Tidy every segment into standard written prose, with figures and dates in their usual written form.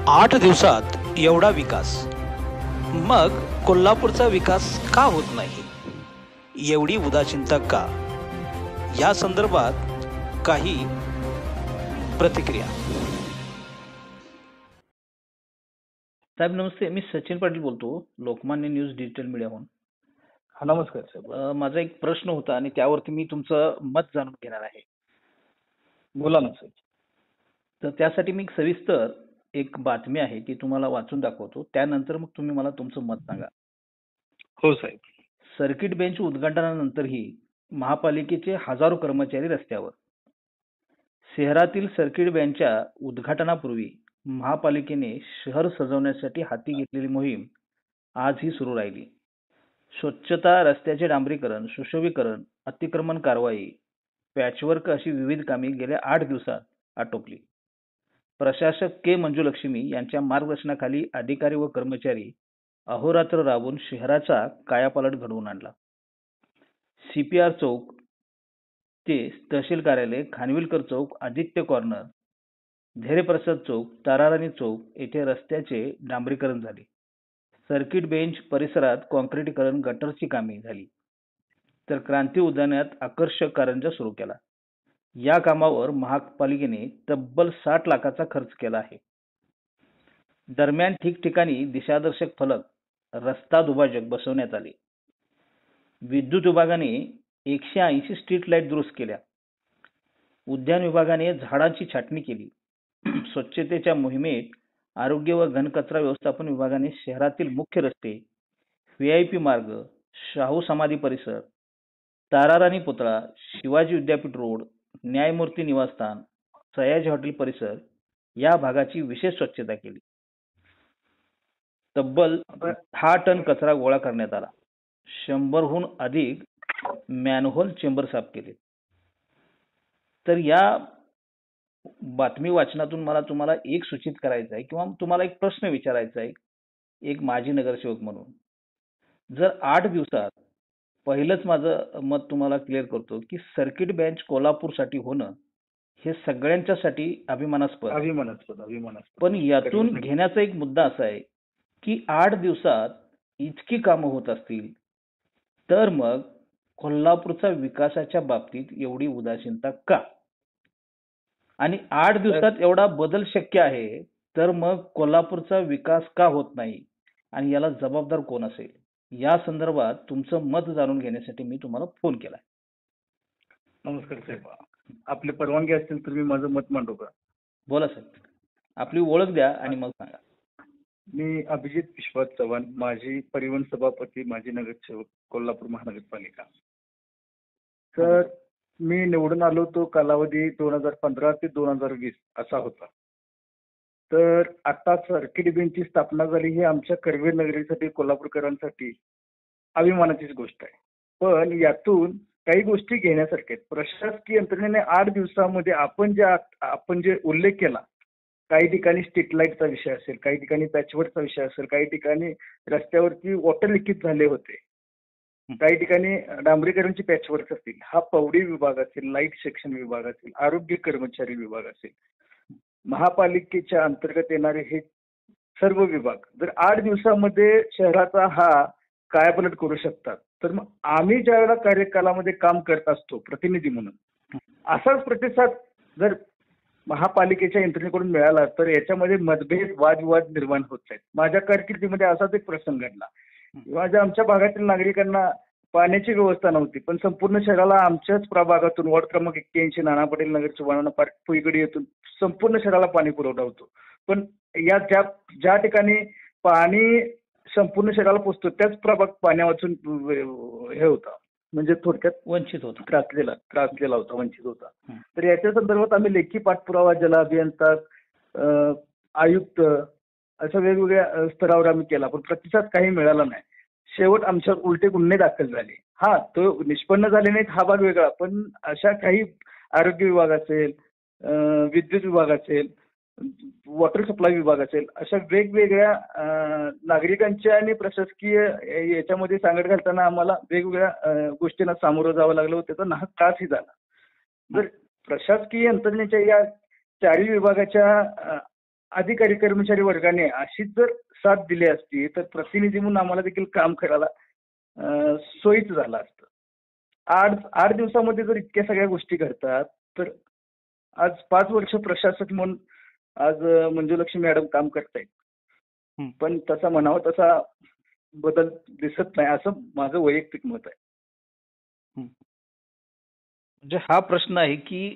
8 दिवसात एवढा विकास, मग कोल्हापूरचा विकास का होत नाही? एवढी उदासीनता का? या संदर्भात काही प्रतिक्रिया. साहेब नमस्ते, मी सचिन पाटील बोलतो, लोकमान्य न्यूज डिजिटल मीडियाहून. हा, नमस्कार साहेब. माझा एक प्रश्न होता आणि त्यावरती मी तुमचं मत जाणून घेणार आहे. बोला ना साहेब. तर त्यासाठी मी सविस्तर एक बातमी आहे ती तुम्हाला वाचून दाखवतो, त्यानंतर मग तुम्ही मला तुमचं मत सांगा. हो साहेब. सर्किट बेंच उद्घाटनानंतरही महापालिकेचे हजारो कर्मचारी रस्त्यावर. शहरातील सर्किट बेंचच्या उद्घाटनापूर्वी महापालिकेने शहर सजवण्यासाठी हाती घेतलेली मोहीम आजही सुरू राहिली. स्वच्छता, रस्त्याचे डांबरीकरण, सुशोभीकरण, अतिक्रमण कारवाई, पॅचवर्क अशी विविध कामे गेल्या 8 दिवसात आटोपली. प्रशासक के मंजुलक्ष्मी यांच्या मार्गदर्शनाखाली अधिकारी व कर्मचारी अहोरात्र राबून शहराचा कायापालट घडवून आणला. CPR चौक ते तहसील कार्यालय, खानविलकर चौक, आदित्य कॉर्नर, धैर्यप्रसाद चौक, ताराराणी चौक येथे रस्त्याचे डांबरीकरण झाले. सर्किट बेंच परिसरात कॉन्क्रीटीकरण, गटरची कामे झाली. तर क्रांती उद्यानात आकर्षक कारंजा सुरू केला. या कामावर महापालिकेने तब्बल 60 लाखाचा खर्च केला आहे. दरम्यान ठिकठिकाणी दिशादर्शक फलक, रस्ता दुभाजक बसवण्यात आले. विद्युत विभागाने 180 स्ट्रीट लाईट दुरुस्त केल्या. उद्यान विभागाने झाडांची छाटणी केली. स्वच्छतेच्या मोहिमेत आरोग्य व घनकचरा व्यवस्थापन विभागाने शहरातील मुख्य रस्ते, VIP मार्ग, शाहू समाधी परिसर, ताराराणी पुतळा, शिवाजी विद्यापीठ रोड, न्यायमूर्ती निवासस्थान, सयाजी हॉटेल परिसर या भागाची विशेष स्वच्छता केली. तब्बल 10 टन कचरा गोळा करण्यात आला. 100हून अधिक मॅनहोल चेंबर साफ केले. तर या बातमी वाचनातून मला तुम्हाला एक सूचित करायचं आहे किंवा तुम्हाला एक प्रश्न विचारायचा आहे, एक माजी नगरसेवक म्हणून. जर 8 दिवसात, पहिलंच माझं मत तुम्हाला क्लिअर करतो की सर्किट बेंच कोल्हापूरसाठी होणं हे सगळ्यांच्यासाठी अभिमानास्पद. पण यातून घेण्याचा एक मुद्दा असा आहे की 8 दिवसात इतकी कामं होत असतील तर मग कोल्हापूरचा विकासाच्या बाबतीत एवढी उदासीनता का? आणि 8 दिवसात एवढा बदल शक्य आहे तर मग कोल्हापूरचा विकास का होत नाही आणि याला जबाबदार कोण असेल? या संदर्भात तुमचं मत जाणून घेण्यासाठी मी तुम्हाला फोन केलाय. नमस्कार साहेब. आपली परवानगी असेल तर मी माझं मत मांडू का? बोला साहेब, आपली ओळख द्या आणि मग सांगा. मी अभिजित विश्वास चव्हाण, माजी परिवहन सभापती, माजी नगरसेवक, कोल्हापूर महानगरपालिका. तर मी निवडून आलो तो कालावधी 2015 ते 2020 असा होता. तर आता सर्किट बेंचची स्थापना झाली ही आमच्या करवीर नगरीसाठी, कोल्हापूरकरांसाठी अभिमानाचीच गोष्ट आहे. पण यातून काही गोष्टी घेण्यासारख्या आहेत. प्रशासकीय यंत्रणेने 8 दिवसामध्ये आपण जे उल्लेख केला, काही ठिकाणी स्ट्रीट लाईटचा विषय असेल, काही ठिकाणी पॅचवर्कचा विषय असेल, काही ठिकाणी रस्त्यावरती वॉटर लिकेज झाले होते, काही ठिकाणी डांबरीकरणची पॅचवर्क असतील, हा पवडी विभाग असेल, लाईट सेक्शन विभाग असेल, आरोग्य कर्मचारी विभाग असेल, महापालिकेच्या अंतर्गत येणारे हे सर्व विभाग जर 8 दिवसामध्ये शहराचा हा कायापालट करू शकतात, तर मग आम्ही ज्या वेळेला कार्यकालामध्ये काम करत असतो प्रतिनिधी म्हणून, असाच प्रतिसाद जर महापालिकेच्या यंत्रणेकडून मिळाला तर याच्यामध्ये मतभेद, वादविवाद निर्माण होत आहेत. माझ्या कारकिर्दीमध्ये असाच एक प्रसंग घडला. आमच्या भागातील नागरिकांना पाण्याची व्यवस्था नव्हती, पण संपूर्ण शहराला आमच्याच प्रभागातून वॉर्ड क्रमांक 81 नाना पटेल नगर, सुवर्णा पार्क, पुईगडी येथून संपूर्ण शहराला पाणी पुरवठा होतो. पण या ज्या ठिकाणी पाणी संपूर्ण शहराला पोहोचतो त्याच प्रभाग पाण्या वाचून हे होता, म्हणजे थोडक्यात वंचित होता, त्रासलेला होता, वंचित होता. तर याच्या संदर्भात आम्ही लेखी पाठपुरावा, जल अभियंता, आयुक्त अशा वेगवेगळ्या स्तरावर आम्ही केला, पण प्रतिसाद काही मिळाला नाही. शेवट आमच्यावर उलटे गुन्हे दाखल झाले. हा, तो निष्पन्न झाले नाहीत हा भाग वेगळा, पण अशा काही आरोग्य विभाग असेल, विद्युत विभाग असेल, वॉटर सप्लाय विभाग असेल, अशा वेगवेगळ्या नागरिकांच्या आणि प्रशासकीय याच्यामध्ये सांगड घालताना आम्हाला वेगवेगळ्या गोष्टींना सामोरं जावं लागलं. त्याचा नाहक त्रासही झाला. जर प्रशासकीय यंत्रणेच्या या 4 विभागाच्या अधिकारी कर्मचारी वर्गाने अशीच जर साथ दिली असती तर प्रतिनिधी म्हणून आम्हाला देखील काम करायला सोयीचं झालं असतं. 8 दिवसामध्ये जर इतक्या सगळ्या गोष्टी घडतात तर आज 5 वर्ष प्रशासक म्हणून आज मंजुलक्ष्मी मॅडम काम करतायत. हं. पण तसा म्हणावा तसा बदल दिसत नाही असं माझं वैयक्तिक मत आहे. हं. म्हणजे हा प्रश्न आहे की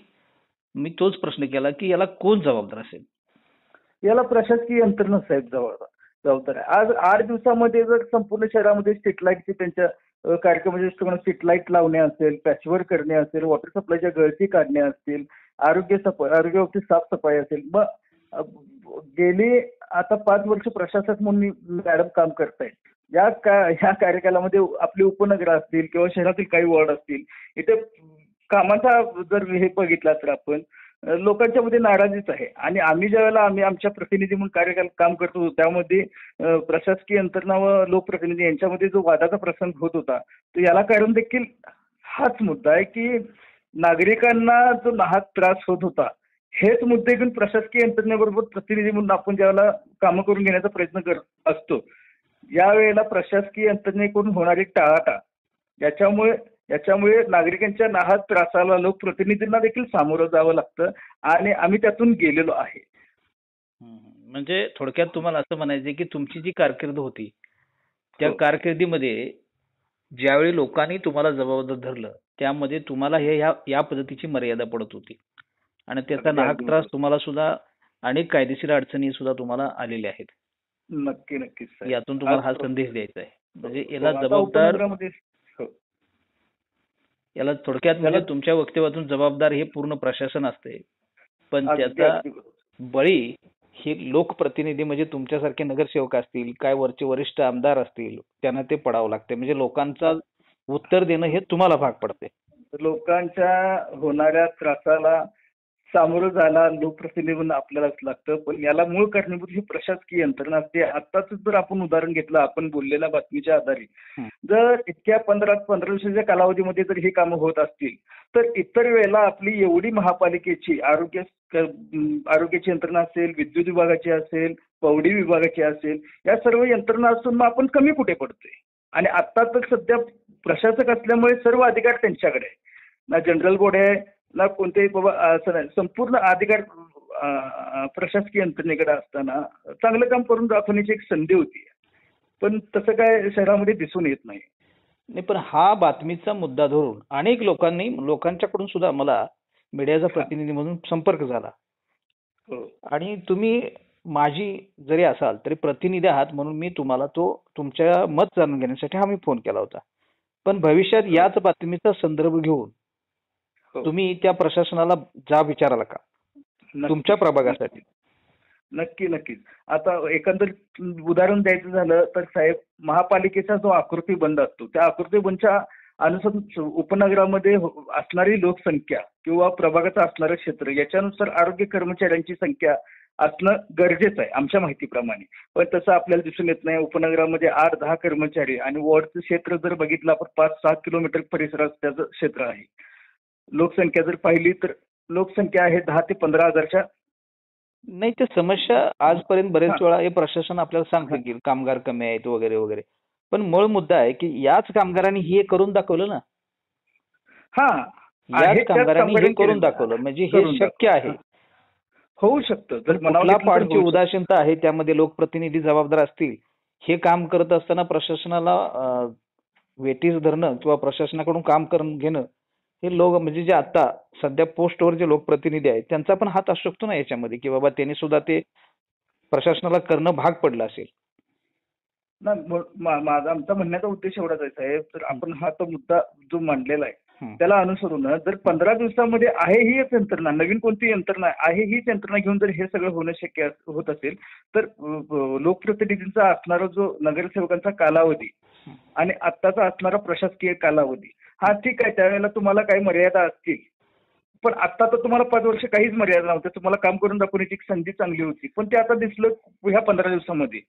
मी तोच प्रश्न केला की याला कोण जबाबदार असेल? याला प्रशासकीय यंत्रणा साहेब जबाबदार आहे. आज 8 दिवसामध्ये जर संपूर्ण शहरामध्ये स्ट्रीट लाईटची त्यांच्या कार्यक्रमाच्या दृष्टिकोनातून स्ट्रीट लाईट लावणे असेल, पॅचवर्क करणे असेल, वॉटर सप्लायच्या गळती काढणे असतील, आरोग्य बाबतीत साफसफाई असेल. मग गेली आता 5 वर्ष प्रशासक म्हणून मॅडम काम करतायत. ह्या कार्यकालामध्ये आपली उपनगर असतील किंवा शहरातील काही वॉर्ड असतील, इथे कामाचा जर हे बघितला तर आपण लोकांच्या मध्ये नाराजीच आहे. आणि आम्ही ज्यावेळेला आमच्या प्रतिनिधी म्हणून कार्यकाल काम करतो त्यामध्ये प्रशासकीय यंत्रणा व लोकप्रतिनिधी यांच्यामध्ये जो वादाचा प्रसंग होत होता तर याला कारण देखील हाच मुद्दा आहे की नागरिकांना जो नाहक त्रास होत होता हेच मुद्दे घेऊन प्रशासकीय यंत्रणेबरोबर प्रतिनिधी म्हणून आपण ज्यावेळेला कामं करून घेण्याचा प्रयत्न करत असतो यावेळेला प्रशासकीय यंत्रणेकडून होणारी टाळाटाळ याच्यामुळे नागरिकांच्या नाहक त्रासाला लोकप्रतिनिधींना देखील सामोरं जावं लागतं आणि आम्ही त्यातून गेलेलो आहे. म्हणजे थोडक्यात तुम्हाला असं म्हणायचं की तुमची जी कारकीर्द होती त्या कारकिर्दीमध्ये ज्यावेळी लोकांनी तुम्हाला जबाबदार धरलं त्यामध्ये तुम्हाला या पद्धतीची मर्यादा पडत होती आणि त्याचा नाहक त्रास तुम्हाला सुद्धा अनेक कायदेशीर अडचणी सुद्धा तुम्हाला आलेल्या आहेत. नक्कीच यातून तुम्हाला हा संदेश द्यायचा आहे. म्हणजे याला जबाबदार याला थोडक्यात म्हणजे तुमच्या वक्तव्यातून जबाबदार हे पूर्ण प्रशासन असते पण त्याचा बळी हे लोकप्रतिनिधी म्हणजे तुमच्यासारखे नगरसेवक असतील काय वरचे वरिष्ठ आमदार असतील त्यांना ते पडावं लागते. म्हणजे लोकांचा उत्तर देणं हे तुम्हाला भाग पडते. लोकांच्या होणाऱ्या त्रासाला सामोरं जायला लोकप्रतिनिधी म्हणून आपल्यालाच लागतं. पण याला मूळ कारणीभूत ही प्रशासकीय यंत्रणा असते. आत्ताच जर आपण उदाहरण घेतलं आपण बोललेल्या बातमीच्या आधारे जर इतक्या 15 दिवसाच्या कालावधीमध्ये जर ही कामं होत असतील तर इतर वेळेला आपली एवढी महापालिकेची आरोग्याची यंत्रणा असेल, विद्युत विभागाची असेल, पौडी विभागाची असेल या सर्व यंत्रणा असून मग आपण कमी कुठे पडतोय. आणि आता तर सध्या प्रशासक असल्यामुळे सर्व अधिकार त्यांच्याकडे आहे. ना जनरल बॉडी आहे ना कोणतेही बाबा असं नाही. संपूर्ण अधिकार प्रशासकीय यंत्रणेकडे असताना चांगलं काम करून दाखवण्याची एक संधी होती. पण तसं काय शहरामध्ये दिसून येत नाही. पण हा बातमीचा मुद्दा धरून अनेक लोकांच्याकडून सुद्धा मला मीडियाचा प्रतिनिधी म्हणून संपर्क झाला आणि तुम्ही माझी जरी असाल तरी प्रतिनिधी आहात म्हणून मी तुम्हाला तुमच्या मत जाणून घेण्यासाठी हा मी फोन केला होता. पण भविष्यात याच बातमीचा संदर्भ घेऊन तुम्ही त्या प्रशासनाला जाब विचाराल का तुमच्या प्रभागासाठी? नक्कीच. आता एकंदरीत उदाहरण द्यायचं झालं तर साहेब महापालिकेचा जो आकृतीबंध असतो त्या आकृतीबंधच्या अनुसार उपनगरामध्ये असणारी लोकसंख्या किंवा प्रभागाचं असणारं क्षेत्र याच्यानुसार आरोग्य कर्मचाऱ्यांची संख्या असणं गरजेचं आहे आमच्या माहितीप्रमाणे. पण तसं आपल्याला दिसून येत नाही. उपनगरामध्ये 8-10 कर्मचारी आणि वॉर्डचं क्षेत्र जर बघितलं आपण 5-6 किलोमीटर परिसरात त्याचं क्षेत्र आहे. लोकसंख्या जर पाहिली तर लोकसंख्या आहे 10 ते 15 हजारच्या. नाही ते समस्या आजपर्यंत बरेच वेळा हे प्रशासन आपल्याला सांगतं की कामगार कमी आहेत वगैरे वगैरे. पण मूळ मुद्दा आहे की याच कामगारांनी हे करून दाखवलं ना. याच कामगारांनी हे करून दाखवलं म्हणजे हे शक्य आहे. होऊ शकतं. जर कुठला पाडची उदासीनता आहे त्यामध्ये लोकप्रतिनिधी जबाबदार असतील हे काम करत असताना प्रशासनाला वेटीस धरणं किंवा प्रशासनाकडून काम करून घेणं हे लोक म्हणजे जे आता सध्या पोस्टवर जे लोकप्रतिनिधी आहेत त्यांचा पण हात असू शकतो ना याच्यामध्ये की बाबा त्यांनी सुद्धा ते प्रशासनाला करणं भाग पडलं असेल. माझा आमचा म्हणण्याचा उद्देश एवढाच आहे साहेब. तर आपण हा तो मुद्दा जो मांडलेला आहे त्याला अनुसरून जर 15 दिवसामध्ये आहे हीच यंत्रणा नवीन कोणती यंत्रणा आहे हीच यंत्रणा घेऊन जर हे सगळं होणं शक्य होत असेल तर लोकप्रतिनिधींचा असणारा जो नगरसेवकांचा कालावधी आणि आत्ताचा असणारा प्रशासकीय कालावधी हा ठीक आहे. त्यावेळेला तुम्हाला काही मर्यादा असतील पण आता तर तुम्हाला 5 वर्ष काहीच मर्यादा नव्हत्या. तुम्हाला काम करून दाखवण्याची एक संधी चांगली होती. पण ते आता दिसलं ह्या 15 दिवसामध्ये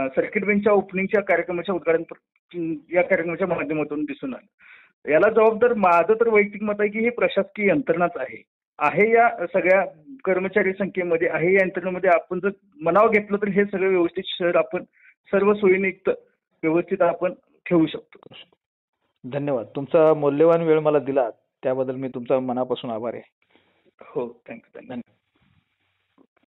सर्किट बेंचच्या ओपनिंगच्या कार्यक्रमाच्या उद्घाटन या कार्यक्रमाच्या माध्यमातून दिसून आलं. याला जबाबदार माझं तर वैयक्तिक मत आहे की हे प्रशासकीय यंत्रणाच आहे. आहे या सगळ्या कर्मचारी संख्येमध्ये, आहे या यंत्रणेमध्ये आपण जर मनावर घेतलं तर हे सगळं व्यवस्थित शहर आपण सर्व सोयीनियुक्त व्यवस्थित आपण ठेवू शकतो. धन्यवाद. तुमचा मौल्यवान वेळ मला दिला त्याबद्दल मी तुमचा मनापासून आभार आहे. हो, थँक्यू. धन्यवाद.